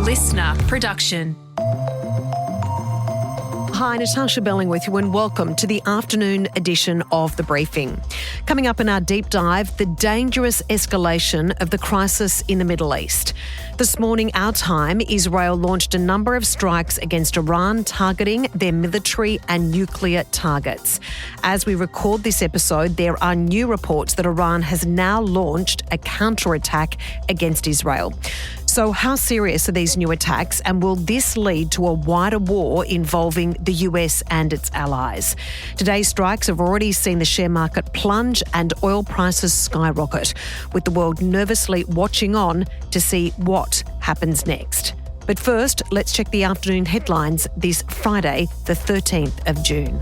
listener production. Hi, Natarsha Belling with you and welcome to the afternoon edition of The Briefing. Coming up in our deep dive, the dangerous escalation of the crisis in the Middle East. This morning, our time, Israel launched a number of strikes against Iran targeting their military and nuclear targets. As we record this episode, there are new reports that Iran has now launched a counterattack against Israel. So how serious are these new attacks, and will this lead to a wider war involving the US and its allies? Today's strikes have already seen the share market plunge and oil prices skyrocket, with the world nervously watching on to see what happens next. But first, let's check the afternoon headlines this Friday, the 13th of June.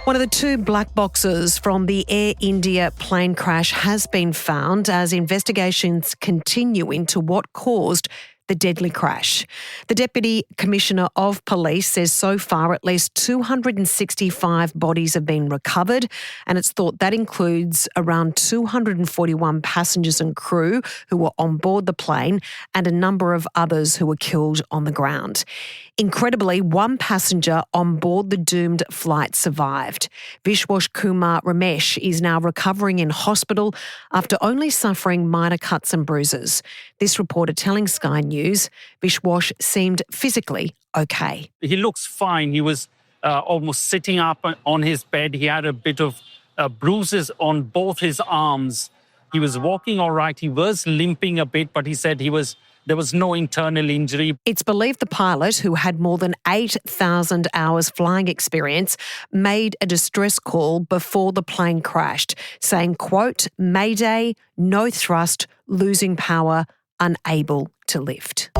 One of the two black boxes from the Air India plane crash has been found as investigations continue into what caused the deadly crash. The Deputy Commissioner of Police says so far at least 265 bodies have been recovered, and it's thought that includes around 241 passengers and crew who were on board the plane and a number of others who were killed on the ground. Incredibly, one passenger on board the doomed flight survived. Vishwash Kumar Ramesh is now recovering in hospital after only suffering minor cuts and bruises. This reporter telling Sky News, Vishwash seemed physically okay. He looks fine. He was almost sitting up on his bed. He had a bit of bruises on both his arms. He was walking all right. He was limping a bit, but he said there was no internal injury. It's believed the pilot, who had more than 8,000 hours flying experience, made a distress call before the plane crashed, saying, quote, "Mayday, no thrust, losing power, unable to lift."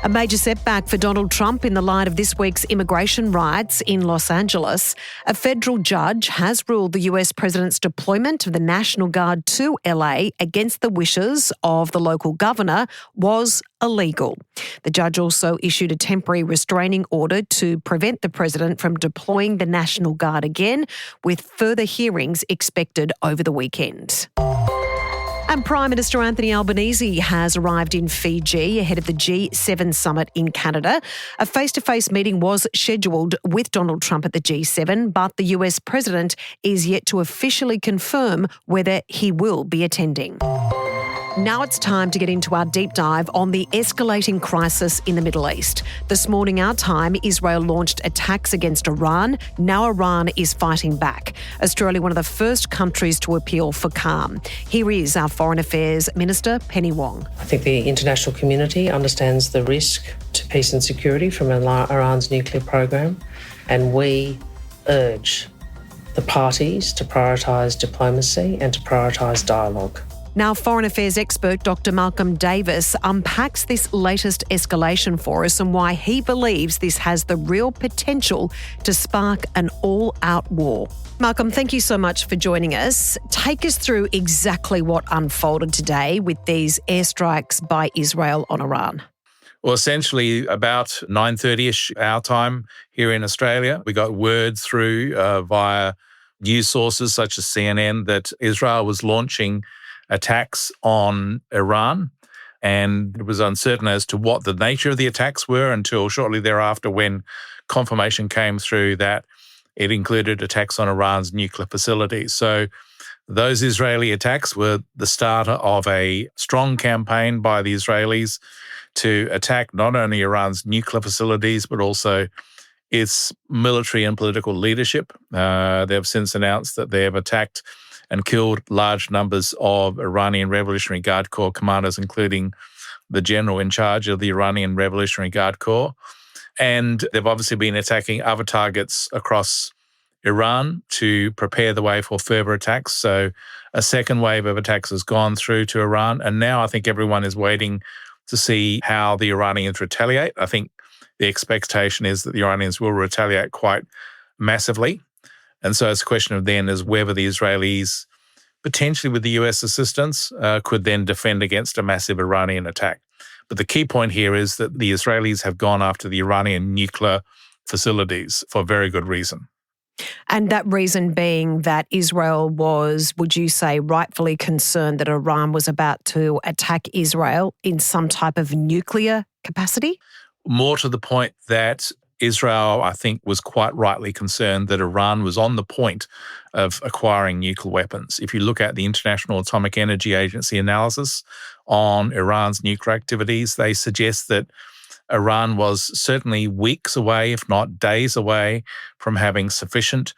A major setback for Donald Trump in the light of this week's immigration riots in Los Angeles. A federal judge has ruled the US president's deployment of the National Guard to LA against the wishes of the local governor was illegal. The judge also issued a temporary restraining order to prevent the president from deploying the National Guard again, with further hearings expected over the weekend. And Prime Minister Anthony Albanese has arrived in Fiji ahead of the G7 summit in Canada. A face-to-face meeting was scheduled with Donald Trump at the G7, but the US president is yet to officially confirm whether he will be attending. Now it's time to get into our deep dive on the escalating crisis in the Middle East. This morning, our time, Israel launched attacks against Iran. Now Iran is fighting back. Australia, one of the first countries to appeal for calm. Here is our Foreign Affairs Minister, Penny Wong. I think the international community understands the risk to peace and security from Iran's nuclear program, and we urge the parties to prioritise diplomacy and to prioritise dialogue. Now, Foreign Affairs expert Dr. Malcolm Davis unpacks this latest escalation for us and why he believes this has the real potential to spark an all-out war. Malcolm, thank you so much for joining us. Take us through exactly what unfolded today with these airstrikes by Israel on Iran. Well, essentially about 9:30ish our time here in Australia, we got word through via news sources such as CNN that Israel was launching attacks on Iran, and it was uncertain as to what the nature of the attacks were until shortly thereafter, when confirmation came through that it included attacks on Iran's nuclear facilities. So those Israeli attacks were the start of a strong campaign by the Israelis to attack not only Iran's nuclear facilities, but also its military and political leadership. They've since announced that they have attacked and killed large numbers of Iranian Revolutionary Guard Corps commanders, including the general in charge of the Iranian Revolutionary Guard Corps. And they've obviously been attacking other targets across Iran to prepare the way for further attacks. So a second wave of attacks has gone through to Iran. And now I think everyone is waiting to see how the Iranians retaliate. I think the expectation is that the Iranians will retaliate quite massively. And so it's a question of then is whether the Israelis, potentially with the US assistance, could then defend against a massive Iranian attack. But the key point here is that the Israelis have gone after the Iranian nuclear facilities for very good reason. And that reason being that Israel was, would you say, rightfully concerned that Iran was about to attack Israel in some type of nuclear capacity? More to the point that Israel, I think, was quite rightly concerned that Iran was on the point of acquiring nuclear weapons. If you look at the International Atomic Energy Agency analysis on Iran's nuclear activities, they suggest that Iran was certainly weeks away, if not days away, from having sufficient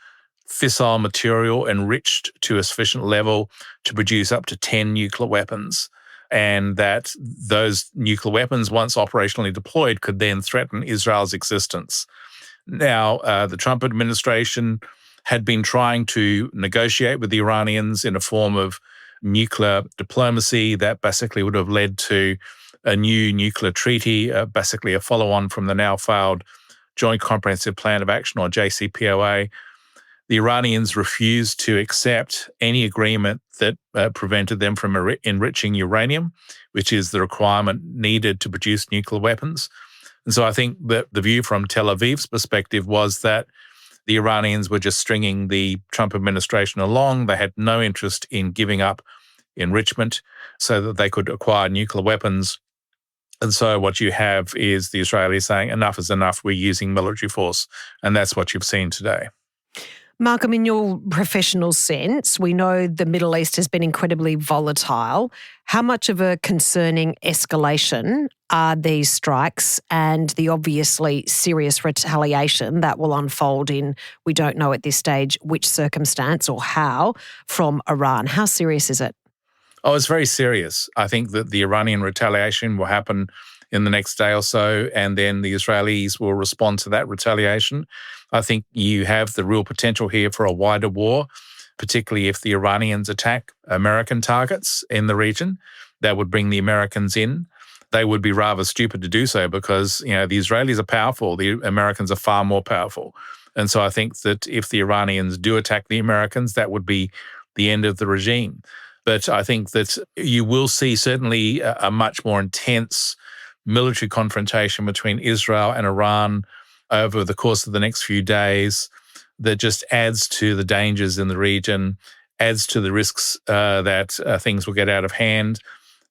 fissile material enriched to a sufficient level to produce up to 10 nuclear weapons. And that those nuclear weapons, once operationally deployed, could then threaten Israel's existence. Now, the Trump administration had been trying to negotiate with the Iranians in a form of nuclear diplomacy that basically would have led to a new nuclear treaty, basically a follow-on from the now failed Joint Comprehensive Plan of Action, or JCPOA. The Iranians refused to accept any agreement that prevented them from enriching uranium, which is the requirement needed to produce nuclear weapons. And so I think that the view from Tel Aviv's perspective was that the Iranians were just stringing the Trump administration along. They had no interest in giving up enrichment so that they could acquire nuclear weapons. And so what you have is the Israelis saying, enough is enough, we're using military force. And that's what you've seen today. Malcolm, in your professional sense, we know the Middle East has been incredibly volatile. How much of a concerning escalation are these strikes and the obviously serious retaliation that will unfold in, we don't know at this stage, which circumstance or how, from Iran? How serious is it? Oh, it's very serious. I think that the Iranian retaliation will happen in the next day or so, and then the Israelis will respond to that retaliation. I think you have the real potential here for a wider war, particularly if the Iranians attack American targets in the region. That would bring the Americans in. They would be rather stupid to do so because, the Israelis are powerful. The Americans are far more powerful. And so I think that if the Iranians do attack the Americans, that would be the end of the regime. But I think that you will see certainly a much more intense military confrontation between Israel and Iran over the course of the next few days that just adds to the dangers in the region, adds to the risks that things will get out of hand,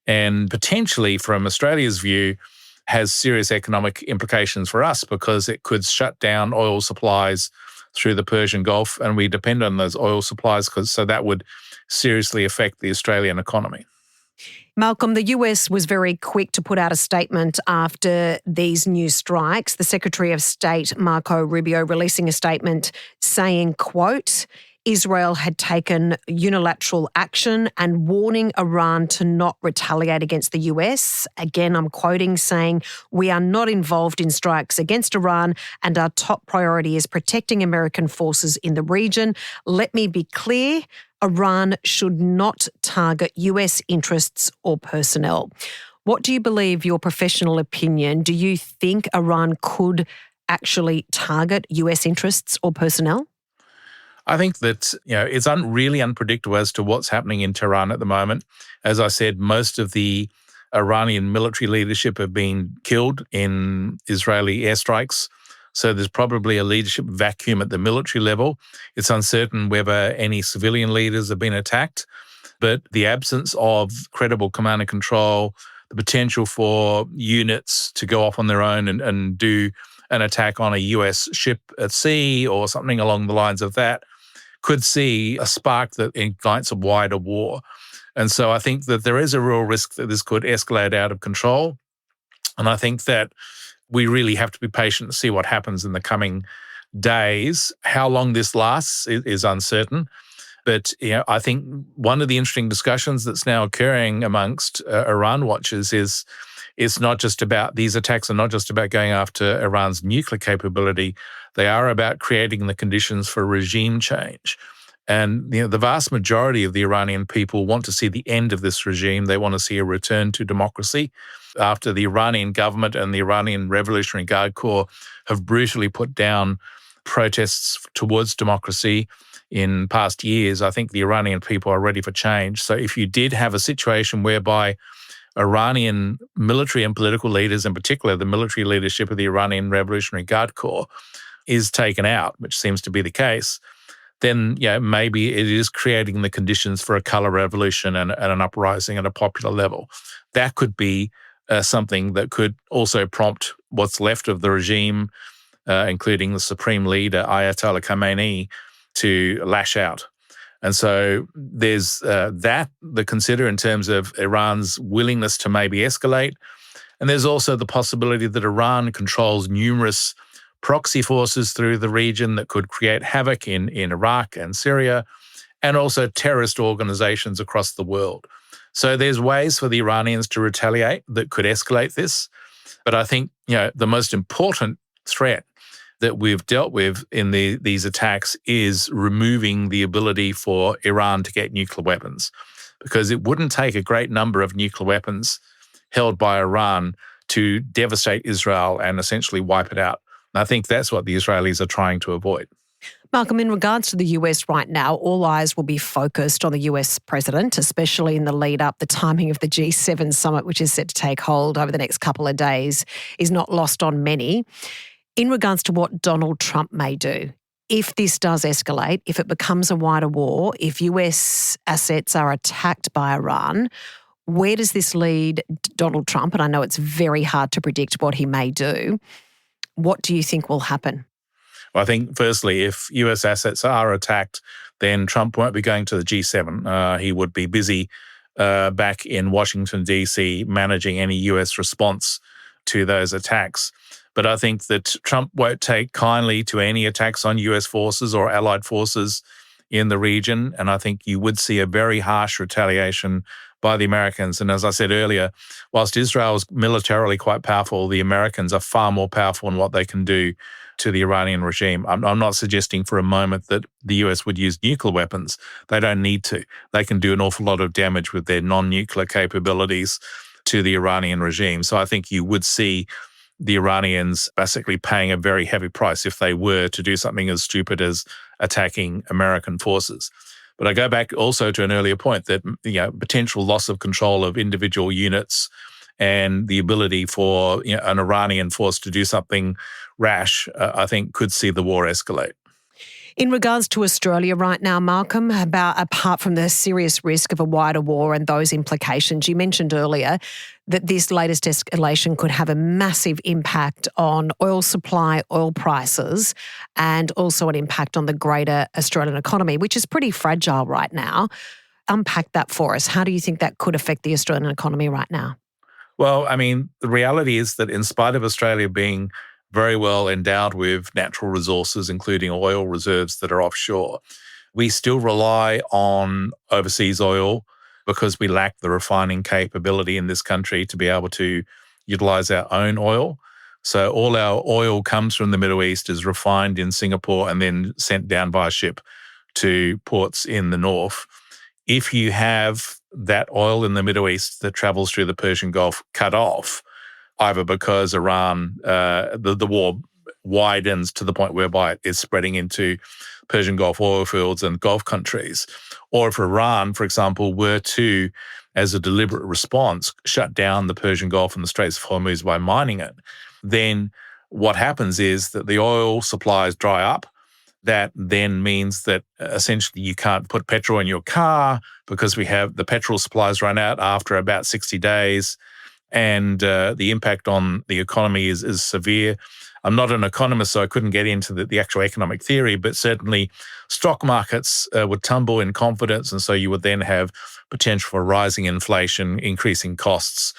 and potentially, from Australia's view, has serious economic implications for us because it could shut down oil supplies through the Persian Gulf, and we depend on those oil supplies, so that would seriously affect the Australian economy. Malcolm, the US was very quick to put out a statement after these new strikes. The Secretary of State, Marco Rubio, releasing a statement saying, quote, Israel had taken unilateral action and warning Iran to not retaliate against the US. Again, I'm quoting, saying, we are not involved in strikes against Iran and our top priority is protecting American forces in the region. Let me be clear, Iran should not target US interests or personnel. What do you believe, your professional opinion? Do you think Iran could actually target US interests or personnel? I think that it's really unpredictable as to what's happening in Tehran at the moment. As I said, most of the Iranian military leadership have been killed in Israeli airstrikes. So there's probably a leadership vacuum at the military level. It's uncertain whether any civilian leaders have been attacked, but the absence of credible command and control, the potential for units to go off on their own and do an attack on a US ship at sea or something along the lines of that, could see a spark that ignites a wider war. And so I think that there is a real risk that this could escalate out of control. And I think that we really have to be patient to see what happens in the coming days. How long this lasts is uncertain. But I think one of the interesting discussions that's now occurring amongst Iran watchers is it's not just about, these attacks are not just about going after Iran's nuclear capability. They are about creating the conditions for regime change. And the vast majority of the Iranian people want to see the end of this regime. They want to see a return to democracy. After the Iranian government and the Iranian Revolutionary Guard Corps have brutally put down protests towards democracy in past years, I think the Iranian people are ready for change. So if you did have a situation whereby Iranian military and political leaders, in particular the military leadership of the Iranian Revolutionary Guard Corps, is taken out, which seems to be the case, then maybe it is creating the conditions for a colour revolution and an uprising at a popular level. That could be something that could also prompt what's left of the regime, including the supreme leader, Ayatollah Khamenei, to lash out. And so there's that to consider in terms of Iran's willingness to maybe escalate. And there's also the possibility that Iran controls numerous proxy forces through the region that could create havoc in Iraq and Syria, and also terrorist organizations across the world. So there's ways for the Iranians to retaliate that could escalate this. But I think the most important threat that we've dealt with in these attacks is removing the ability for Iran to get nuclear weapons, because it wouldn't take a great number of nuclear weapons held by Iran to devastate Israel and essentially wipe it out. And I think that's what the Israelis are trying to avoid. Malcolm, in regards to the US right now, all eyes will be focused on the US president, especially in the lead up. The timing of the G7 summit, which is set to take hold over the next couple of days, is not lost on many. In regards to what Donald Trump may do, if this does escalate, if it becomes a wider war, if US assets are attacked by Iran, where does this lead Donald Trump? And I know it's very hard to predict what he may do. What do you think will happen? Well, I think, firstly, if US assets are attacked, then Trump won't be going to the G7. He would be busy back in Washington, D.C., managing any US response to those attacks. But I think that Trump won't take kindly to any attacks on US forces or allied forces in the region. And I think you would see a very harsh retaliation by the Americans. And as I said earlier, whilst Israel is militarily quite powerful, the Americans are far more powerful in what they can do to the Iranian regime. I'm not suggesting for a moment that the US would use nuclear weapons. They don't need to. They can do an awful lot of damage with their non-nuclear capabilities to the Iranian regime. So I think you would see the Iranians basically paying a very heavy price if they were to do something as stupid as attacking American forces. But I go back also to an earlier point that potential loss of control of individual units and the ability for an Iranian force to do something rash, I think could see the war escalate. In regards to Australia right now, Malcolm, apart from the serious risk of a wider war and those implications, you mentioned earlier that this latest escalation could have a massive impact on oil supply, oil prices, and also an impact on the greater Australian economy, which is pretty fragile right now. Unpack that for us. How do you think that could affect the Australian economy right now? Well, I mean, the reality is that in spite of Australia being very well endowed with natural resources, including oil reserves that are offshore, we still rely on overseas oil because we lack the refining capability in this country to be able to utilize our own oil. So all our oil comes from the Middle East, is refined in Singapore and then sent down by ship to ports in the north. If you have that oil in the Middle East that travels through the Persian Gulf cut off, either because Iran, the war widens to the point whereby it is spreading into Persian Gulf oil fields and Gulf countries, or if Iran, for example, were to, as a deliberate response, shut down the Persian Gulf and the Straits of Hormuz by mining it, then what happens is that the oil supplies dry up. That then means that essentially you can't put petrol in your car because we have the petrol supplies run out after about 60 days. And the impact on the economy is severe. I'm not an economist, so I couldn't get into the actual economic theory, but certainly stock markets would tumble in confidence, and so you would then have potential for rising inflation, increasing costs,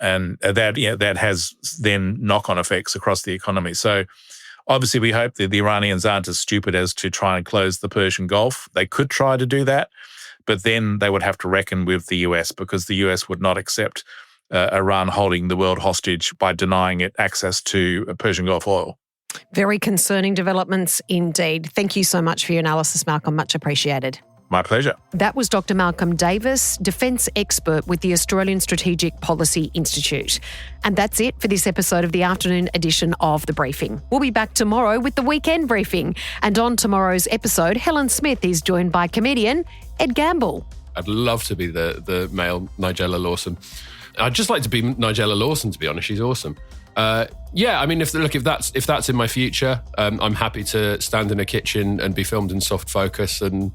and that has then knock-on effects across the economy. So obviously we hope that the Iranians aren't as stupid as to try and close the Persian Gulf. They could try to do that, but then they would have to reckon with the US, because the US would not accept Iran holding the world hostage by denying it access to Persian Gulf oil. Very concerning developments indeed. Thank you so much for your analysis, Malcolm. Much appreciated. My pleasure. That was Dr. Malcolm Davis, defence expert with the Australian Strategic Policy Institute. And that's it for this episode of the afternoon edition of The Briefing. We'll be back tomorrow with the weekend briefing. And on tomorrow's episode, Helen Smith is joined by comedian Ed Gamble. I'd love to be the male Nigella Lawson. I'd just like to be Nigella Lawson, to be honest. She's awesome. Yeah, I mean, if that's in my future, I'm happy to stand in a kitchen and be filmed in soft focus and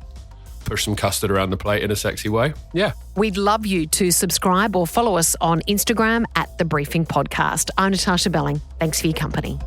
push some custard around the plate in a sexy way. Yeah. We'd love you to subscribe or follow us on Instagram @The Briefing Podcast. I'm Natarsha Belling. Thanks for your company.